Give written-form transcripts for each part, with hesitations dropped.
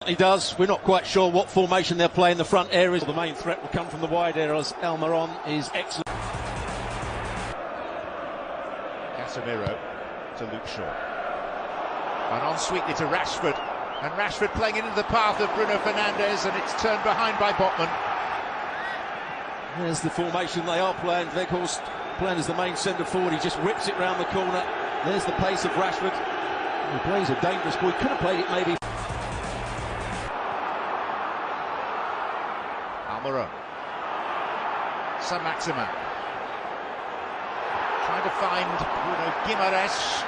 He does. We're not quite sure what formation they'll play in the front areas. The main threat will come from the wide areas. Almiron is excellent. Casemiro to Luke Shaw. And on sweetly to Rashford. And Rashford playing into the path of Bruno Fernandes, and it's turned behind by Botman. There's the formation they are playing. Weghorst playing as the main centre forward. He just whips it round the corner. There's the pace of Rashford. He plays a dangerous ball. He could have played it maybe. Almiron. Saint-Maximin. Trying to find Bruno Guimaraes.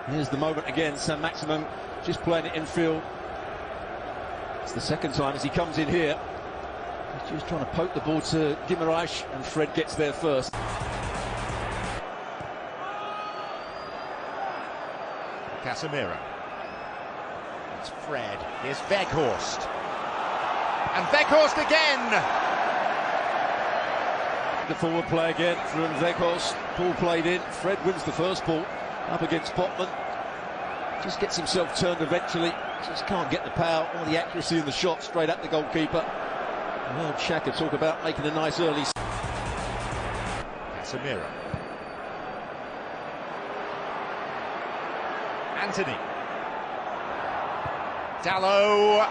Here's the moment again. Saint-Maximin just playing it infield. It's the second time as he comes in here. He's just trying to poke the ball to Guimaraes, and Fred gets there first. Casemiro. It's Fred. Here's Weghorst. And Weghorst again! The forward play again from Weghorst. Ball played in. Fred wins the first ball up against Botman. Just gets himself turned eventually. Just can't get the power or the accuracy in the shot straight at the goalkeeper. Well, Xhaka talk about making a nice early. Casemiro. Anthony. Dalot.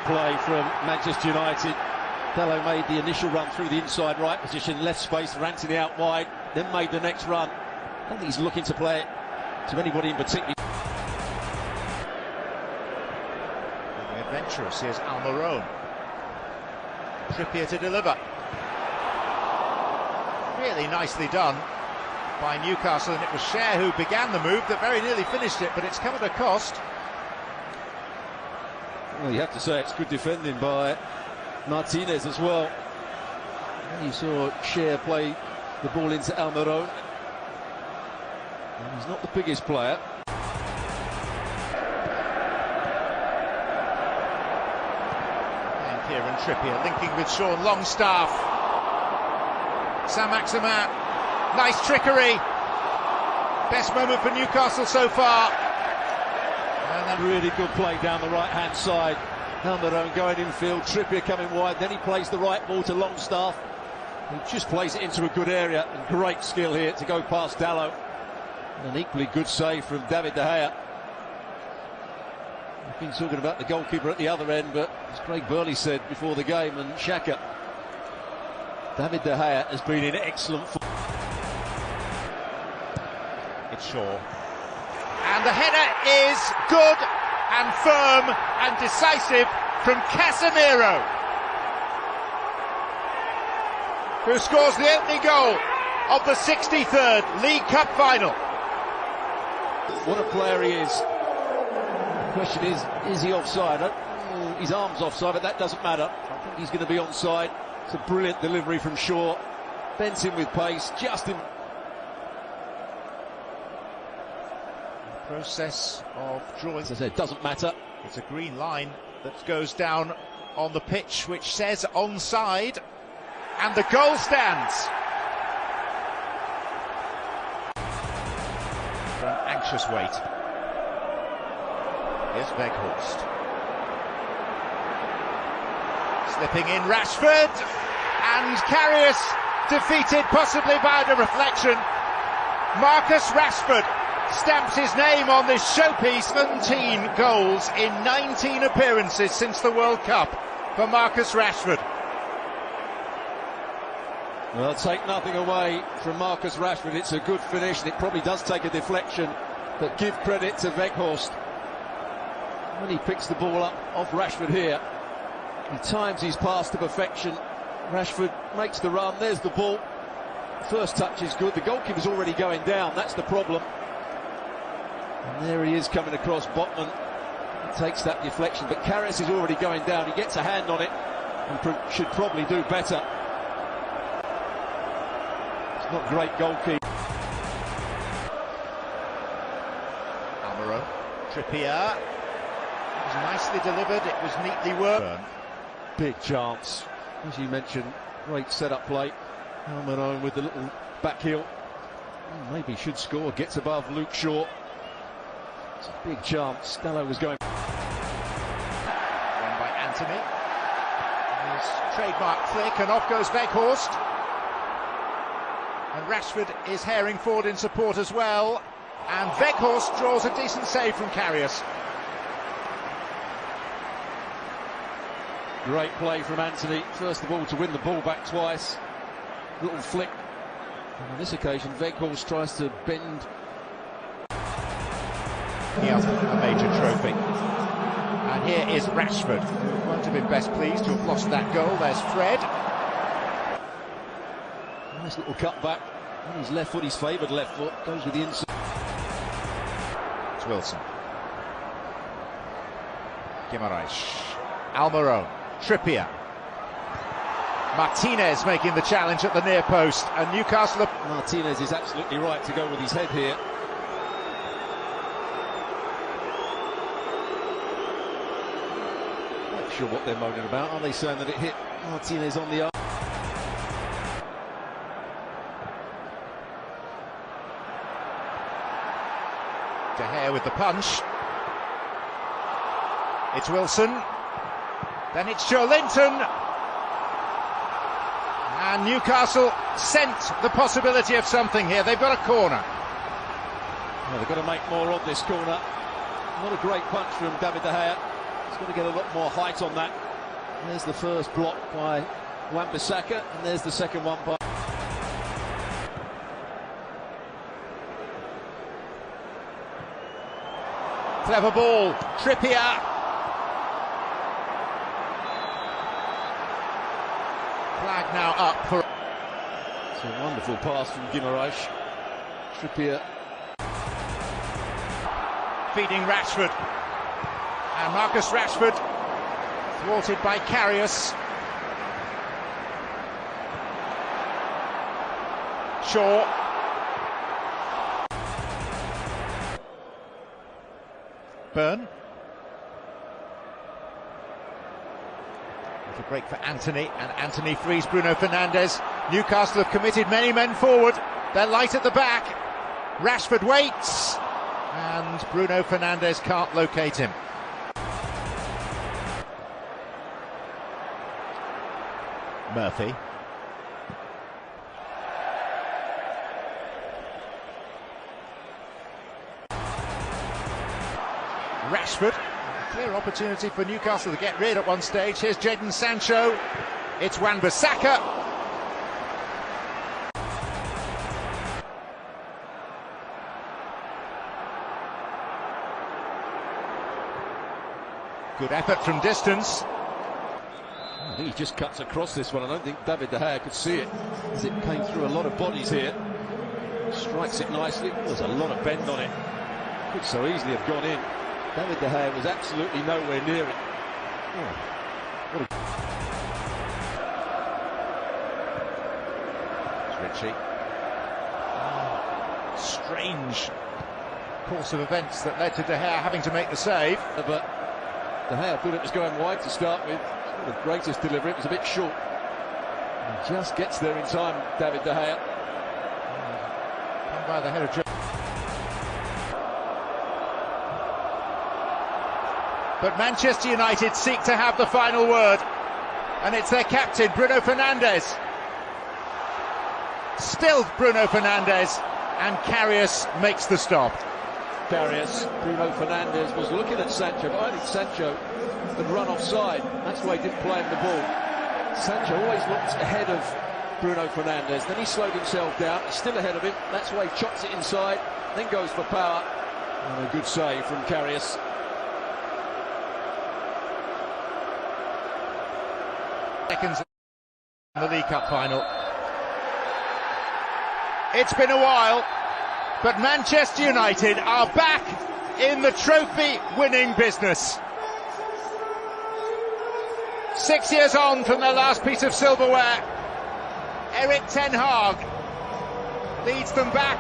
Play from Manchester United. Dalot made the initial run through the inside right position, left space for Anthony out wide, then made the next run. I don't think he's looking to play it to anybody in particular. Adventurous, here's Almiron. Trippier to deliver. Really nicely done by Newcastle, and it was Cher who began the move that very nearly finished it, but it's come at a cost. Well, you have to say it's good defending by Martinez as well. And you saw Cher play the ball into Almiron. And he's not the biggest player. And Kieran Trippier linking with Sean Longstaff. Saint-Maximin, nice trickery. Best moment for Newcastle so far. And then really good play down the right-hand side. Almiron going infield, Trippier coming wide, then he plays the right ball to Longstaff. He just plays it into a good area, and great skill here to go past Dalot. And an equally good save from David De Gea. We've been talking about the goalkeeper at the other end, but as Craig Burley said before the game, and Xhaka, David De Gea has been in excellent form. It's Shaw. And the header is good and firm and decisive from Casemiro, who scores the opening goal of the 63rd League Cup final. What a player he is. The question is he offside? His arm's offside, but that doesn't matter. I think he's going to be onside. It's a brilliant delivery from Shaw. Bent in with pace, just in. Process of drawing. As I said, it doesn't matter. It's a green line that goes down on the pitch which says onside, and the goal stands. For an anxious wait. Here's Weghorst. Slipping in Rashford, and Karius defeated possibly by the reflection. Marcus Rashford stamps his name on this showpiece. 17 goals in 19 appearances since the World Cup for Marcus Rashford. Well, take nothing away from Marcus Rashford. It's a good finish, and it probably does take a deflection, but give credit to Weghorst. When he picks the ball up off Rashford here, he times his pass to perfection. Rashford makes the run, there's the ball. First touch is good, the goalkeeper's already going down, that's the problem. And there he is coming across Botman. He takes that deflection, but Karius is already going down. He gets a hand on it and should probably do better. It's not great goalkeeping. Almiron, Trippier. It was nicely delivered, it was neatly worked. Big chance. As you mentioned, great set-up play. Almiron with the little back heel. Maybe should score, gets above Luke Shaw. It's a big chance. Dallo was going. Won by Anthony. His trademark flick, and off goes Weghorst. And Rashford is herring forward in support as well. And Weghorst draws a decent save from Karius. Great play from Anthony. First of all, to win the ball back twice. Little flick. And on this occasion, Weghorst tries to bend. Yes, a major trophy. And here is Rashford, who won't have been best pleased to have lost that goal. There's Fred. Nice little cut back. On his left foot, his favoured left foot, goes with the inside. It's Wilson. Guimaraes. Almiron. Trippier. Martinez making the challenge at the near post, and Newcastle. Martinez is absolutely right to go with his head here. Not sure what they're moaning about. Are they saying that it hit Martinez on the arm? De Gea with the punch. It's Wilson. Then it's Joelinton. And Newcastle sent the possibility of something here. They've got a corner. Well, they've got to make more of this corner. Not a great punch from David De Gea. He's got to get a lot more height on that. There's the first block by Wan-Bissaka, and there's the second one by... Clever ball. Trippier. Flag now up for... It's a wonderful pass from Guimaraes. Trippier. Feeding Rashford. And Marcus Rashford thwarted by Karius. Shaw. Burn. Little break for Anthony, and Anthony frees Bruno Fernandes. Newcastle have committed many men forward. They're light at the back. Rashford waits, and Bruno Fernandes can't locate him. Murphy. Rashford. Clear opportunity for Newcastle to get rid at one stage. Here's Jadon Sancho. It's Wan-Bissaka. Good effort from distance. I think he just cuts across this one. I don't think David De Gea could see it, as it came through a lot of bodies here. Strikes it nicely. There's a lot of bend on it. Could so easily have gone in. David De Gea was absolutely nowhere near it. Oh, what a... It's Ritchie. Strange course of events that led to De Gea having to make the save. But De Gea thought it was going wide to start with. It's not the greatest delivery. It was a bit short. He just gets there in time, David De Gea. Come by the head of Joe. But Manchester United seek to have the final word, and it's their captain, Bruno Fernandes. Still Bruno Fernandes, and Karius makes the stop. Karius, Bruno Fernandes was looking at Sancho, but I think Sancho had run offside. That's why he didn't play him the ball. Sancho always looked ahead of Bruno Fernandes, then he slowed himself down, he's still ahead of him, that's why he chops it inside, then goes for power. And a good save from Karius. Seconds in the League Cup final. It's been a while, but Manchester United are back in the trophy-winning business. 6 years on from their last piece of silverware, Erik ten Hag leads them back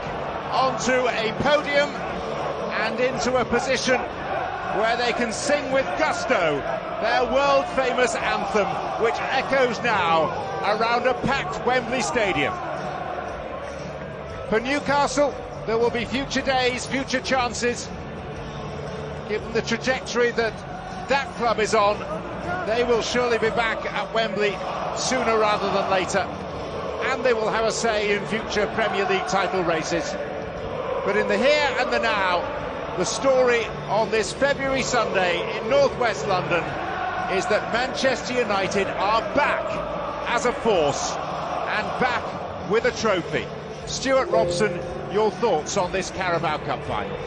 onto a podium and into a position where they can sing with gusto their world-famous anthem, which echoes now around a packed Wembley Stadium. For Newcastle, there will be future days, future chances. Given the trajectory that club is on, they will surely be back at Wembley sooner rather than later. And they will have a say in future Premier League title races. But in the here and the now, the story on this February Sunday in northwest London is that Manchester United are back as a force and back with a trophy. Stuart Robson, your thoughts on this Carabao Cup final?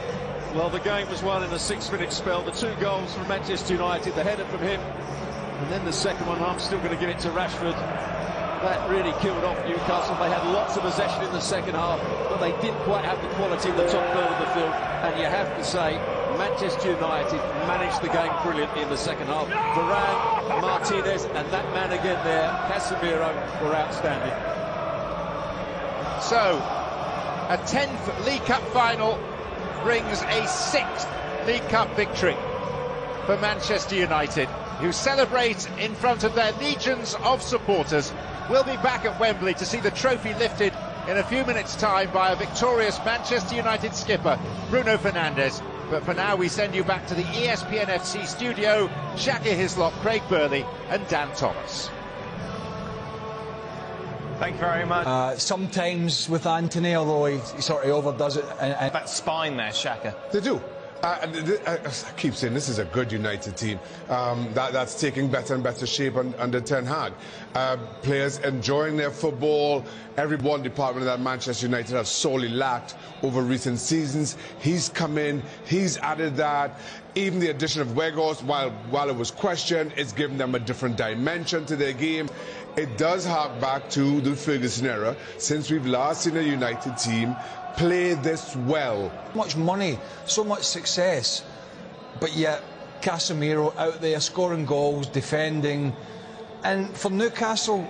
Well, the game was won in a 6-minute spell. The 2 goals from Manchester United, the header from him, and then the second one, I'm still going to give it to Rashford. That really killed off Newcastle. They had lots of possession in the second half, but they didn't quite have the quality in the top third of the field. And you have to say, Manchester United managed the game brilliantly in the second half. Varane, Martinez, and that man again there, Casemiro, were outstanding. So, a 10th League Cup final brings a 6th League Cup victory for Manchester United, who celebrate in front of their legions of supporters. We'll be back at Wembley to see the trophy lifted in a few minutes' time by a victorious Manchester United skipper, Bruno Fernandes. But for now, we send you back to the ESPN FC studio, Shaka Hislop, Craig Burley and Dan Thomas. Thank you very much. Sometimes with Anthony, although he sort of overdoes it. And that spine there, Shaka. They do. I keep saying this is a good United team that's taking better and better shape under Ten Hag. Players enjoying their football. Every one department that Manchester United have sorely lacked over recent seasons. He's come in, he's added that. Even the addition of Weghorst, while it was questioned, it's given them a different dimension to their game. It does hark back to the Ferguson era, since we've last seen a United team play this well. Much money, so much success, but yet Casemiro out there scoring goals, defending, and for Newcastle,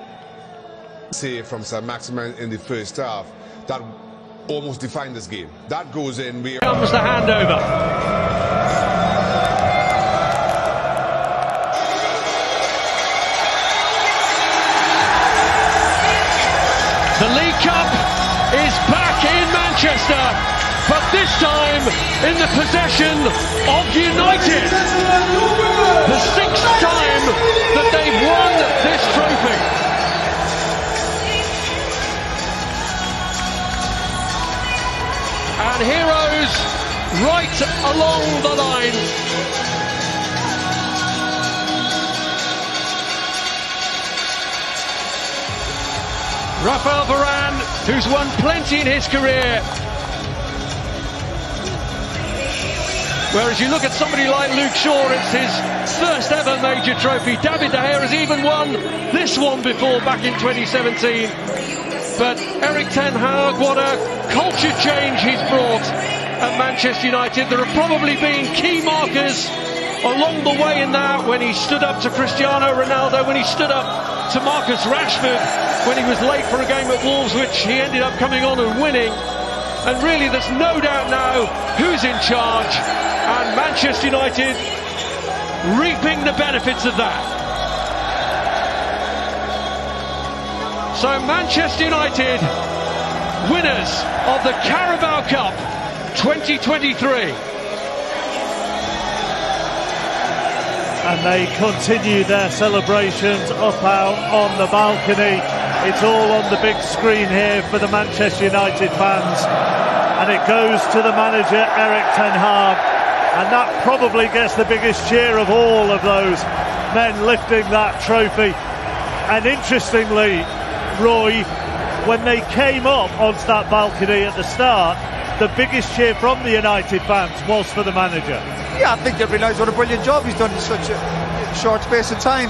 say from Sir Maximin in the first half, that almost defined this game. That goes in. Comes the handover. The League Cup is back in Manchester, but this time in the possession of United. The 6th time that they've won this trophy. And heroes right along the line. Rafael Varane, who's won plenty in his career. Whereas you look at somebody like Luke Shaw, it's his first ever major trophy. David De Gea has even won this one before, back in 2017. But Erik ten Hag, what a culture change he's brought at Manchester United. There have probably been key markers along the way in that, when he stood up to Cristiano Ronaldo, when he stood up to Marcus Rashford, when he was late for a game at Wolves, which he ended up coming on and winning. And really there's no doubt now who's in charge, and Manchester United reaping the benefits of that. So Manchester United, winners of the Carabao Cup 2023. And they continue their celebrations up out on the balcony. It's all on the big screen here for the Manchester United fans. And it goes to the manager, Erik ten Hag. And that probably gets the biggest cheer of all of those men lifting that trophy. And interestingly, Roy, when they came up onto that balcony at the start, the biggest cheer from the United fans was for the manager. Yeah, I think they realise what a brilliant job he's done in such a short space of time.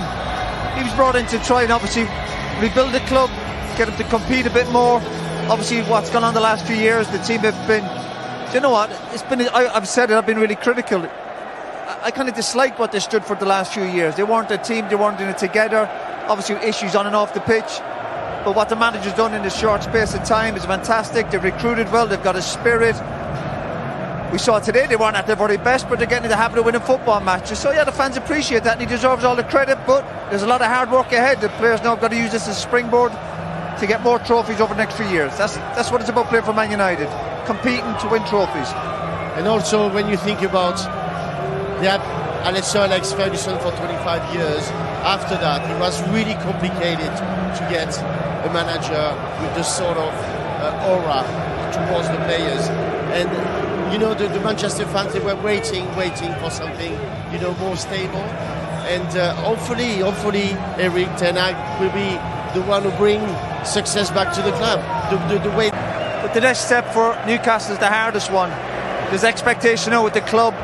He was brought in to try and obviously rebuild the club, get him to compete a bit more. Obviously, what's gone on the last few years, the team have been, you know what, it's been, I've said it, I've been really critical. I kind of disliked what they stood for the last few years. They weren't a team, they weren't in it together. Obviously, issues on and off the pitch. But what the manager's done in this short space of time is fantastic. They've recruited well, they've got a spirit. We saw today they weren't at their very best, but they're getting in the habit of winning football matches. So yeah, the fans appreciate that, and he deserves all the credit, but there's a lot of hard work ahead. The players now have got to use this as a springboard to get more trophies over the next few years. That's what it's about playing for Man United, competing to win trophies. And also when you think about they had Alex Ferguson for 25 years. After that, it was really complicated to get a manager with this sort of aura towards the players. And you know, the Manchester fans, they were waiting for something, you know, more stable. And hopefully Erik ten Hag will be the one who bring success back to the club. The way. But the next step for Newcastle is the hardest one. There's expectation now with the club.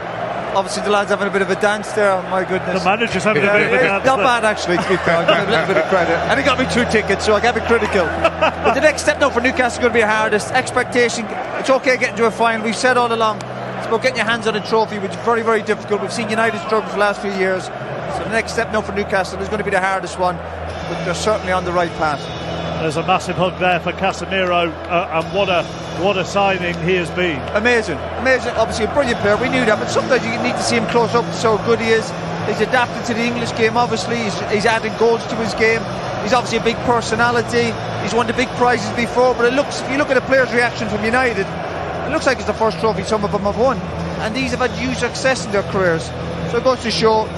Obviously, the lad's having a bit of a dance there. Oh, my goodness. The manager's having a bit of a dance. Not bad, actually, to be fair. I'll give him a little bit of credit. And he got me 2 tickets, so I can't be critical. But the next step now for Newcastle is going to be the hardest. Expectation. It's okay getting to a final. We've said all along, it's about getting your hands on a trophy, which is very, very difficult. We've seen United struggle for the last few years. So the next step now for Newcastle is going to be the hardest one. But they're certainly on the right path. There's a massive hug there for Casemiro, and what a signing he has been. Amazing. Obviously a brilliant player, we knew that, but sometimes you need to see him close up to see how good he is. He's adapted to the English game, obviously. He's adding goals to his game. He's obviously a big personality. He's won the big prizes before, but if you look at the players' reaction from United, it looks like it's the first trophy some of them have won, and these have had huge success in their careers. So it goes to show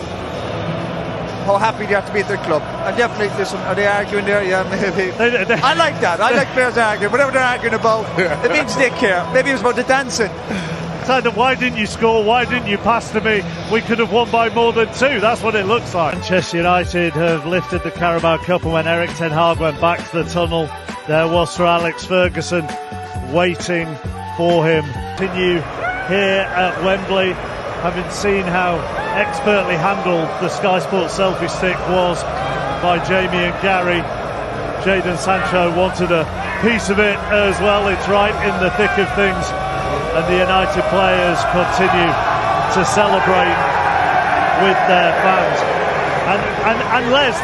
how happy they have to be at their club. And definitely, listen, are they arguing there? Yeah, maybe. I like that. I like players arguing. Whatever they're arguing about, it means they care. Maybe it was about the dancing. Why didn't you score? Why didn't you pass to me? We could have won by more than 2. That's what it looks like. Manchester United have lifted the Carabao Cup, and when Erik ten Hag went back to the tunnel, there was Sir Alex Ferguson waiting for him. Continue here at Wembley, having seen how expertly handled the Sky Sports selfie stick was by Jamie and Gary. Jadon Sancho wanted a piece of it as well. It's right in the thick of things, and the United players continue to celebrate with their fans. And Les,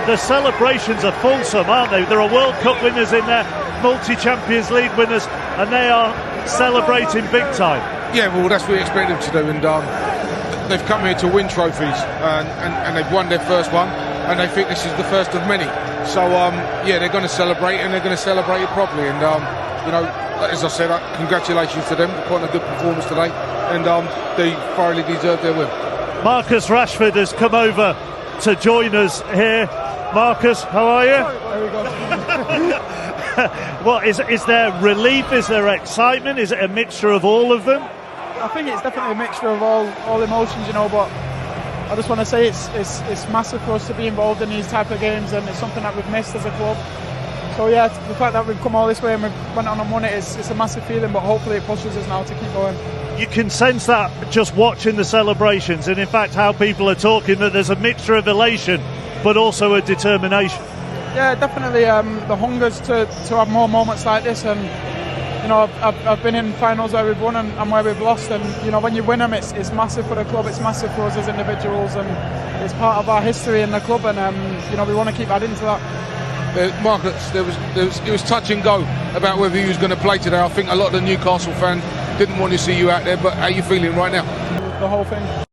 the celebrations are fulsome, aren't they? There are World Cup winners in there, multi-Champions League winners, and they are celebrating big time. Yeah, well, that's what we expect them to do, and they've come here to win trophies, and they've won their first one, and they think this is the first of many. So, yeah, they're going to celebrate, and they're going to celebrate it properly. And, you know, as I said, congratulations to them for putting a good performance today, and they thoroughly deserve their win. Marcus Rashford has come over to join us here. Marcus, how are you? Very good. What is there relief? Is there excitement? Is it a mixture of all of them? I think it's definitely a mixture of all emotions, you know, but I just want to say it's massive for us to be involved in these type of games, and it's something that we've missed as a club. So yeah, the fact that we've come all this way and we went on and won it, it's a massive feeling, but hopefully it pushes us now to keep going. You can sense that just watching the celebrations, and in fact how people are talking, that there's a mixture of elation but also a determination. Yeah, definitely the hungers to have more moments like this, and you know, I've been in finals where we've won and where we've lost, and you know, when you win them, it's massive for the club, it's massive for us as individuals, and it's part of our history in the club, and you know, we want to keep adding to that. Marcus, it was touch and go about whether you was going to play today. I think a lot of the Newcastle fans didn't want to see you out there, but how are you feeling right now? The whole thing.